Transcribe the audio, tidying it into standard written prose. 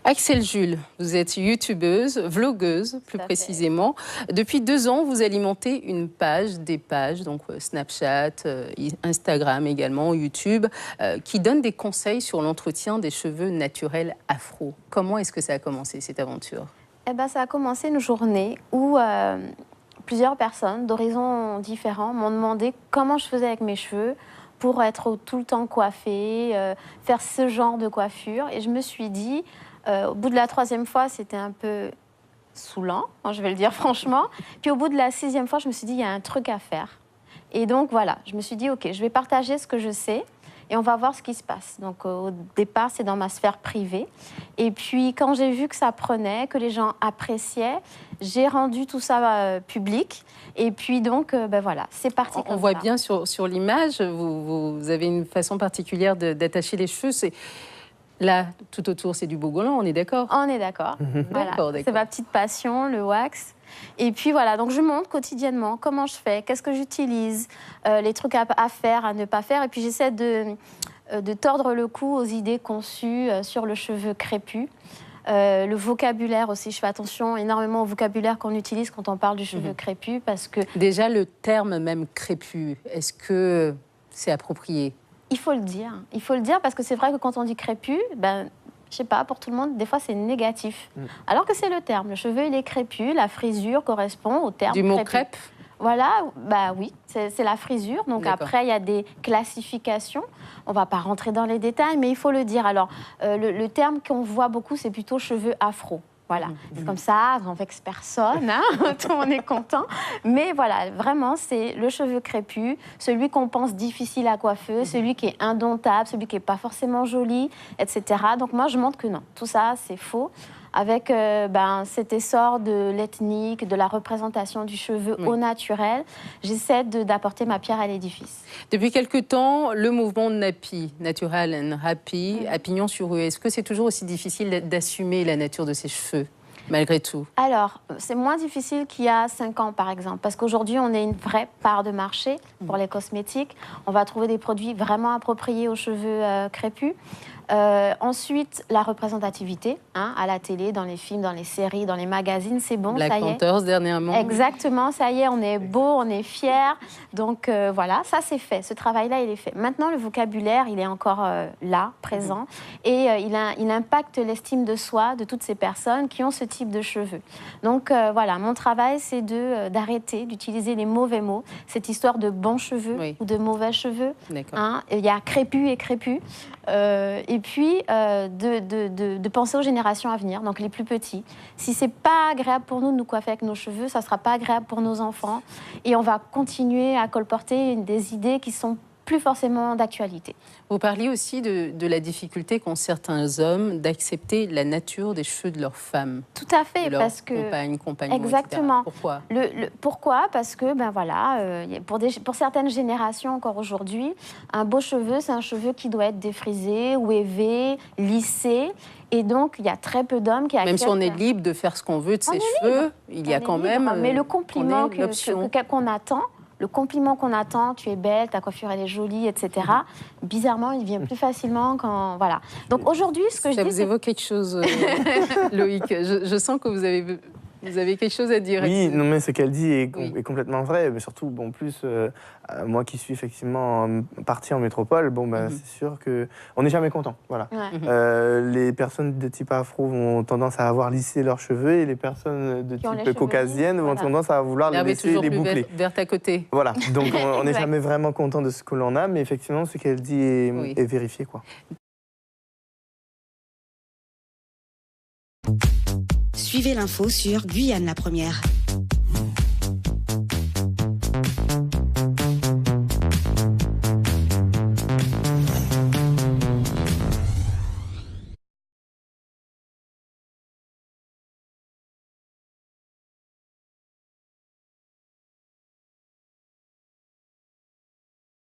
Axel Jules, vous êtes youtubeuse, vlogueuse plus précisément. Depuis 2 ans, vous alimentez des pages, donc Snapchat, Instagram également, YouTube, qui donnent des conseils sur l'entretien des cheveux naturels afro. Comment est-ce que ça a commencé cette aventure? Ça a commencé une journée où plusieurs personnes d'horizons différents m'ont demandé comment je faisais avec mes cheveux pour être tout le temps coiffée, faire ce genre de coiffure. Et je me suis dit, au bout de la 3e fois, c'était un peu saoulant, je vais le dire franchement. Puis au bout de la 6e fois, je me suis dit, il y a un truc à faire. Et donc voilà, je me suis dit, ok, je vais partager ce que je sais et on va voir ce qui se passe. Donc au départ, c'est dans ma sphère privée. Et puis quand j'ai vu que ça prenait, que les gens appréciaient, j'ai rendu tout ça public. Et puis donc, voilà, c'est parti comme ça. On voit bien sur l'image, vous avez une façon particulière d'attacher les cheveux. Là, tout autour, c'est du Bogolan, on est d'accord? On est d'accord. Voilà. C'est ma petite passion, le wax. Et puis voilà, donc je montre quotidiennement comment je fais, qu'est-ce que j'utilise, les trucs à faire, à ne pas faire. Et puis j'essaie de tordre le cou aux idées conçues sur le cheveu crépus. Le vocabulaire aussi, je fais attention énormément au vocabulaire qu'on utilise quand on parle du cheveu crépus parce que... Déjà, le terme même crépus, est-ce que c'est approprié? Il faut le dire parce que c'est vrai que quand on dit crépus, je sais pas, pour tout le monde, des fois c'est négatif. Alors que c'est le terme. Le cheveu, il est crépus, la frisure correspond au terme du mot crêpe. Voilà, oui, c'est la frisure. Donc après, il y a des classifications. On ne va pas rentrer dans les détails, mais il faut le dire. Alors, le terme qu'on voit beaucoup, c'est plutôt cheveux afro. Voilà, c'est comme ça, on vexe personne, tout le monde est content. Mais voilà, vraiment, c'est le cheveu crépus, celui qu'on pense difficile à coiffer, celui qui est indomptable, celui qui n'est pas forcément joli, etc. Donc moi, je montre que non, tout ça, c'est faux. Avec cet essor de l'ethnique, de la représentation du cheveu au naturel, j'essaie d'apporter ma pierre à l'édifice. Depuis quelque temps, le mouvement Nappy, Natural and Happy, a pignon sur rue. Est-ce que c'est toujours aussi difficile d'assumer la nature de ses cheveux, malgré tout? Alors, c'est moins difficile qu'il y a 5 ans, par exemple, parce qu'aujourd'hui, on a une vraie part de marché pour les cosmétiques. On va trouver des produits vraiment appropriés aux cheveux crépus. Ensuite, la représentativité, à la télé, dans les films, dans les séries, dans les magazines, c'est bon, Black ça y est. Panthers, dernièrement. Exactement, ça y est, on est beau, on est fier. Donc voilà, ça c'est fait, ce travail-là, il est fait. Maintenant, le vocabulaire, il est encore là, présent, et il impacte l'estime de soi de toutes ces personnes qui ont ce type de cheveux. Donc voilà, mon travail, c'est d'arrêter d'utiliser les mauvais mots, cette histoire de bons cheveux ou de mauvais cheveux. Il y a crépus et crépus. Et puis de penser aux générations à venir, donc les plus petits. Si c'est pas agréable pour nous de nous coiffer avec nos cheveux, ça sera pas agréable pour nos enfants. Et on va continuer à colporter des idées qui sont plus forcément d'actualité. Vous parliez aussi de la difficulté qu'ont certains hommes d'accepter la nature des cheveux de leurs femmes. Tout à fait, parce que... compagnons, exactement. etc. Pourquoi pourquoi? Parce que, pour certaines générations encore aujourd'hui, un beau cheveu, c'est un cheveu qui doit être défrisé, wévé, lissé. Et donc, il y a très peu d'hommes qui acceptent... Même si on est libre de faire ce qu'on veut de ses cheveux, il y a quand même... Mais le compliment qu'on attend... Le compliment qu'on attend, tu es belle, ta coiffure elle est jolie, etc. Bizarrement, il vient plus facilement quand... Voilà. Donc aujourd'hui, ce que je dis... Ça vous évoque quelque chose, Loïc. Je sens que vous avez quelque chose à dire. Oui, non, mais ce qu'elle dit est complètement vrai. Mais surtout, moi qui suis effectivement parti en métropole, c'est sûr qu'on n'est jamais content. Voilà. Les personnes de type afro ont tendance à avoir lissé leurs cheveux et les personnes de type caucasienne ont tendance à vouloir les laisser, les boucler. Verte à côté. Voilà. Donc on n'est jamais vraiment content de ce que l'on a, mais effectivement, ce qu'elle dit est vérifié, quoi. Suivez l'info sur Guyane la Première.